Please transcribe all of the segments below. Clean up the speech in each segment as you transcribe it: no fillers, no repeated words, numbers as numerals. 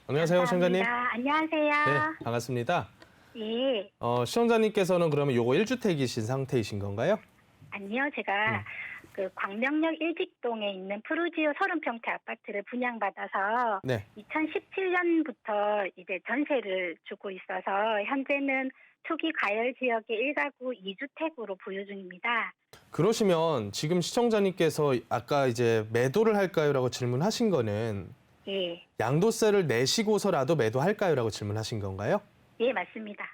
안녕하세요, 시청자님. 감사합니다. 안녕하세요. 네, 반갑습니다. 예. 시청자님께서는 그러면 요거 1주택이신 상태이신 건가요? 아니요. 제가 그 광명역 일직동에 있는 푸르지오 30평대 아파트를 분양받아서 네. 2017년부터 이제 전세를 주고 있어서 현재는 초기 과열 지역의 1가구 2주택으로 보유 중입니다. 그러시면 지금 시청자님께서 아까 이제 매도를 할까요라고 질문하신 거는 예. 양도세를 내시고서라도 매도할까요라고 질문하신 건가요? 예, 맞습니다.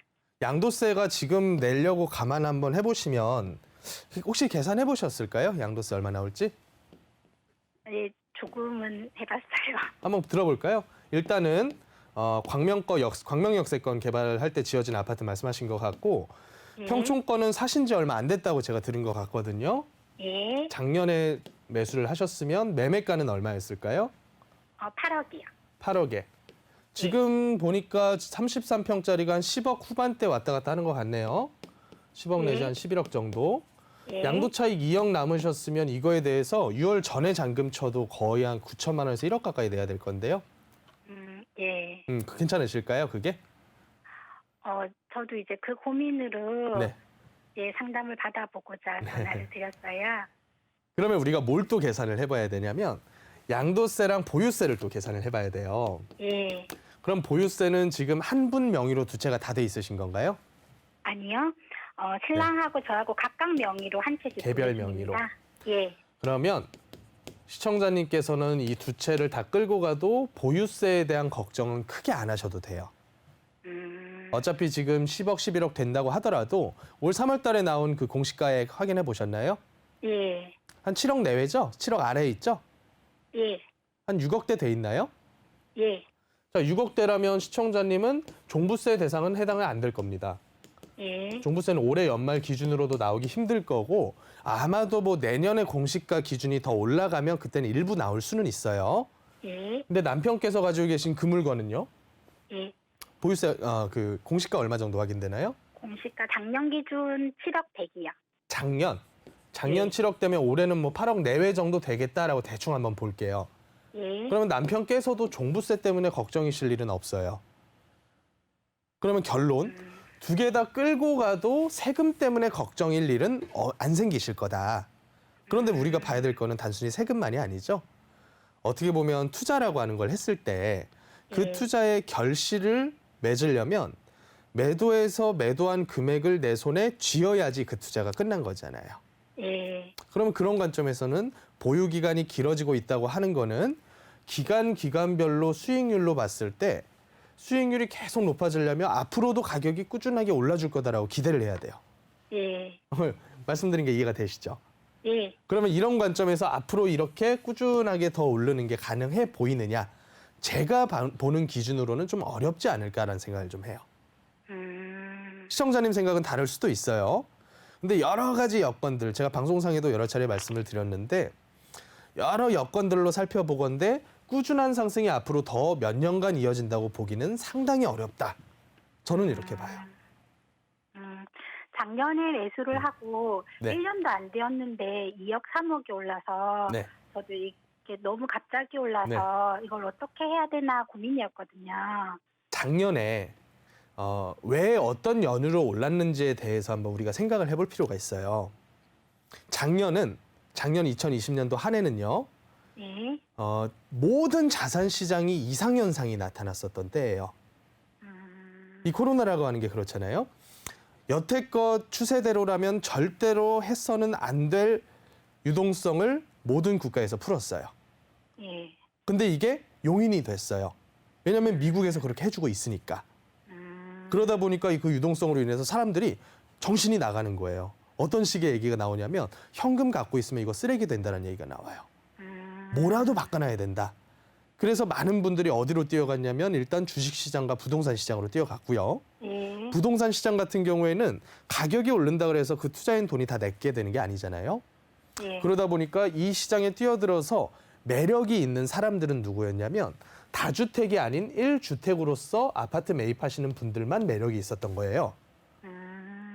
양도세가 지금 내려고 감안 한번 해보시면 혹시 계산해 보셨을까요? 양도세 얼마 나올지? 예, 조금은 해봤어요. 한번 들어볼까요? 일단은 광명역세권 개발할 때 지어진 아파트 말씀하신 것 같고 예. 평촌권은 사신 지 얼마 안 됐다고 제가 들은 것 같거든요. 예. 작년에 매수를 하셨으면 매매가는 얼마였을까요? 8억이요. 8억에. 지금 보니까 33평짜리가 한 10억 후반대 왔다 갔다 하는 것 같네요. 10억 내지 네. 한 11억 정도. 예. 양도차익 2억 남으셨으면 이거에 대해서 6월 전에 잔금 쳐도 거의 한 9천만 원에서 1억 가까이 내야 될 건데요. 예. 괜찮으실까요, 그게? 저도 이제 그 고민으로 네. 예, 상담을 받아보고자 전화를 드렸어요. 그러면 우리가 뭘 또 계산을 해봐야 되냐면 양도세랑 보유세를 또 계산을 해봐야 돼요. 예. 그럼 보유세는 지금 한 분 명의로 두 채가 다 돼 있으신 건가요? 아니요. 신랑하고 저하고 각각 명의로 한 채씩 개별 보유 명의로. 중입니다. 예. 그러면 시청자님께서는 이 두 채를 다 끌고 가도 보유세에 대한 걱정은 크게 안 하셔도 돼요. 어차피 지금 10억, 11억 된다고 하더라도 올 3월 달에 나온 그 공시가액 확인해 보셨나요? 예. 한 7억 내외죠? 7억 아래에 있죠? 예. 한 6억대 돼 있나요? 예. 자, 6억대라면 시청자님은 종부세 대상은 해당이 안 될 겁니다. 예. 종부세는 올해 연말 기준으로도 나오기 힘들 거고 아마도 뭐 내년에 공시가 기준이 더 올라가면 그때는 일부 나올 수는 있어요. 예. 근데 남편께서 가지고 계신 그 물건은요? 예. 보유세 그 공시가 얼마 정도 확인되나요? 공시가 작년 기준 7억 100이요. 작년 예. 7억 되면 올해는 뭐 8억 내외 정도 되겠다라고 대충 한번 볼게요. 예. 그러면 남편께서도 종부세 때문에 걱정이실 일은 없어요. 그러면 결론 두 개 다 끌고 가도 세금 때문에 걱정일 일은 안 생기실 거다. 그런데 우리가 봐야 될 거는 단순히 세금만이 아니죠. 어떻게 보면 투자라고 하는 걸 했을 때 그 예. 투자의 결실을 맺으려면 매도해서 매도한 금액을 내 손에 쥐어야지 그 투자가 끝난 거잖아요. 예. 그러면 그런 관점에서는 보유 기간이 길어지고 있다고 하는 거는 기간별로 수익률로 봤을 때 수익률이 계속 높아지려면 앞으로도 가격이 꾸준하게 올라줄 거다라고 기대를 해야 돼요. 예. 말씀드린 게 이해가 되시죠? 예. 그러면 이런 관점에서 앞으로 이렇게 꾸준하게 더 오르는 게 가능해 보이느냐? 제가 보는 기준으로는 좀 어렵지 않을까라는 생각을 좀 해요. 시청자님 생각은 다를 수도 있어요. 근데 여러 가지 여건들, 제가 방송상에도 여러 차례 말씀을 드렸는데 여러 여건들로 살펴보건대 꾸준한 상승이 앞으로 더 몇 년간 이어진다고 보기는 상당히 어렵다. 저는 이렇게 봐요. 작년에 매수를 하고 네. 1년도 안 되었는데 2억 3억이 올라서 네. 저도 이게 너무 갑자기 올라서 이걸 어떻게 해야 되나 고민이었거든요. 작년에 왜 어떤 연유로 올랐는지에 대해서 한번 우리가 생각을 해볼 필요가 있어요. 작년 2020년도 한 해는요. 예. 모든 자산 시장이 이상 현상이 나타났었던 때예요. 이 코로나라고 하는 게 그렇잖아요. 여태껏 추세대로라면 절대로 해서는 안 될 유동성을 모든 국가에서 풀었어요. 예. 근데 이게 용인이 됐어요. 왜냐하면 미국에서 그렇게 해주고 있으니까. 그러다 보니까 그 유동성으로 인해서 사람들이 정신이 나가는 거예요. 어떤 식의 얘기가 나오냐면 현금 갖고 있으면 이거 쓰레기 된다는 얘기가 나와요. 뭐라도 바꿔놔야 된다. 그래서 많은 분들이 어디로 뛰어갔냐면 일단 주식시장과 부동산 시장으로 뛰어갔고요. 예. 부동산 시장 같은 경우에는 가격이 오른다 그래서 그 투자인 돈이 다 내게 되는 게 아니잖아요. 예. 그러다 보니까 이 시장에 뛰어들어서 매력이 있는 사람들은 누구였냐면 다주택이 아닌 1주택으로서 아파트 매입하시는 분들만 매력이 있었던 거예요.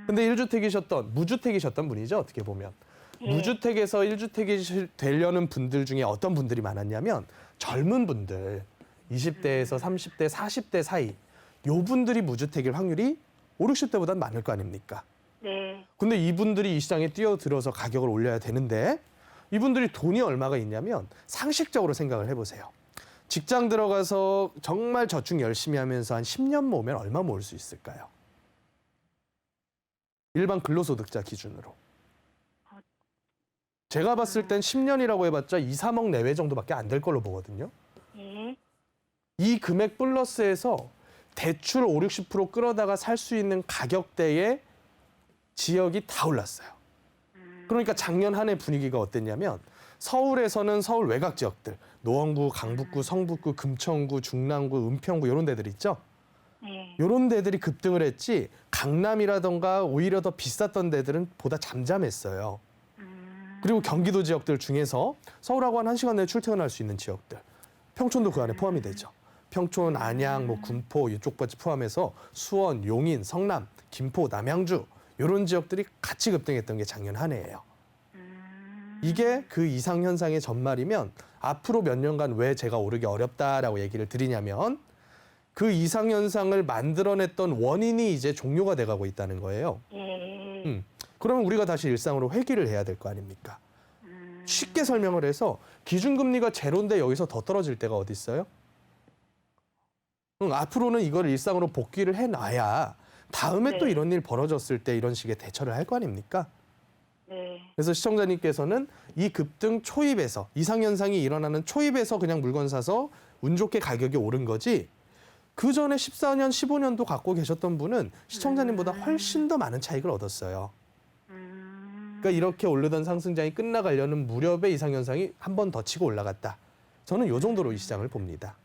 근데 1주택이셨던, 무주택이셨던 분이죠, 어떻게 보면. 예. 무주택에서 1주택이 되려는 분들 중에 어떤 분들이 많았냐면 젊은 분들, 20대에서 30대, 40대 사이 요 분들이 무주택일 확률이 5, 60대보다는 많을 거 아닙니까? 네. 근데 이분들이 이 시장에 뛰어들어서 가격을 올려야 되는데 이분들이 돈이 얼마가 있냐면 상식적으로 생각을 해보세요. 직장 들어가서 정말 저축 열심히 하면서 한 10년 모으면 얼마 모을 수 있을까요? 일반 근로소득자 기준으로. 제가 봤을 땐 10년이라고 해봤자 2, 3억 내외 정도밖에 안 될 걸로 보거든요. 예. 이 금액 플러스에서 대출 5, 60% 끌어다가 살 수 있는 가격대의 지역이 다 올랐어요. 그러니까 작년 한 해 분위기가 어땠냐면 서울에서는 서울 외곽 지역들, 노원구, 강북구, 성북구, 금천구, 중랑구, 은평구 이런 데들 있죠. 네. 이런 데들이 급등을 했지 강남이라던가 오히려 더 비쌌던 데들은 보다 잠잠했어요. 그리고 경기도 지역들 중에서 서울하고 한 1시간 내에 출퇴근할 수 있는 지역들, 평촌도 그 안에 포함이 되죠. 평촌, 안양, 뭐 군포 이쪽까지 포함해서 수원, 용인, 성남, 김포, 남양주 이런 지역들이 같이 급등했던 게 작년 한 해예요. 이게 그 이상 현상의 전말이면 앞으로 몇 년간 왜 제가 오르기 어렵다라고 얘기를 드리냐면 그 이상 현상을 만들어냈던 원인이 이제 종료가 돼가고 있다는 거예요. 예. 그러면 우리가 다시 일상으로 회귀를 해야 될 거 아닙니까? 쉽게 설명을 해서 기준금리가 제로인데 여기서 더 떨어질 때가 어디 있어요? 앞으로는 이걸 일상으로 복귀를 해놔야 다음에 네. 또 이런 일 벌어졌을 때 이런 식의 대처를 할 거 아닙니까? 네. 그래서 시청자님께서는 이 급등 초입에서 이상현상이 일어나는 초입에서 그냥 물건 사서 운 좋게 가격이 오른 거지 그 전에 14년, 15년도 갖고 계셨던 분은 시청자님보다 훨씬 더 많은 차익을 얻었어요. 그러니까 이렇게 오르던 상승장이 끝나가려는 무렵에 이상현상이 한 번 더 치고 올라갔다. 저는 이 정도로 이 시장을 봅니다.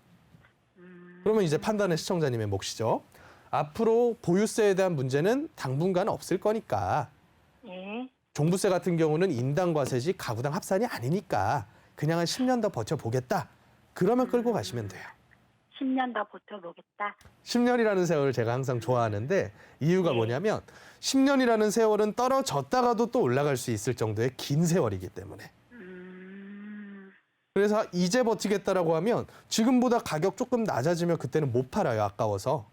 그러면 이제 판단은 시청자님의 몫이죠. 앞으로 보유세에 대한 문제는 당분간 없을 거니까 예. 종부세 같은 경우는 인당 과세지 가구당 합산이 아니니까 그냥 한 10년 더 버텨보겠다. 그러면 끌고 가시면 돼요. 10년 더 버텨보겠다. 10년이라는 세월을 제가 항상 좋아하는데 이유가 네. 뭐냐면 10년이라는 세월은 떨어졌다가도 또 올라갈 수 있을 정도의 긴 세월이기 때문에. 그래서 이제 버티겠다라고 하면 지금보다 가격 조금 낮아지면 그때는 못 팔아요. 아까워서.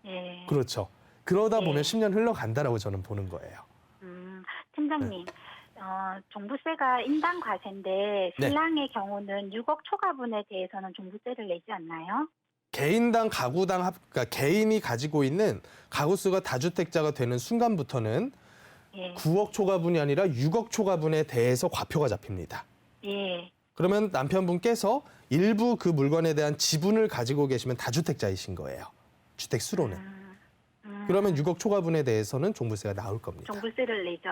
예. 그렇죠. 그러다 네. 보면 10년 흘러간다라고 저는 보는 거예요. 팀장님, 종부세가 인당 과세인데 네. 신랑의 경우는 6억 초과분에 대해서는 종부세를 내지 않나요? 개인당 가구당 그러니까 개인이 가지고 있는 가구 수가 다주택자가 되는 순간부터는 예. 9억 초과분이 아니라 6억 초과분에 대해서 과표가 잡힙니다. 예. 그러면 남편분께서 일부 그 물건에 대한 지분을 가지고 계시면 다주택자이신 거예요. 주택 수로는. 그러면 6억 초과분에 대해서는 종부세가 나올 겁니다. 종부세를 내죠.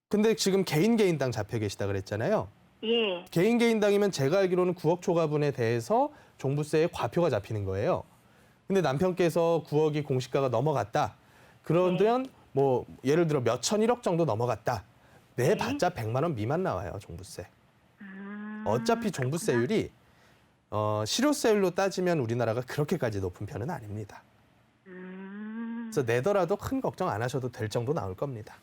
근데 지금 개인당 잡혀 계시다 그랬잖아요. 예. 개인당이면 제가 알기로는 9억 초과분에 대해서 종부세에 과표가 잡히는 거예요. 근데 남편께서 9억이 공시가가 넘어갔다. 그러면 뭐 예를 들어 몇 천 1억 정도 넘어갔다. 내봤자 100만 원 미만 나와요, 종부세. 어차피 종부세율이 실효세율로 따지면 우리나라가 그렇게까지 높은 편은 아닙니다. 그래서 내더라도 큰 걱정 안 하셔도 될 정도 나올 겁니다.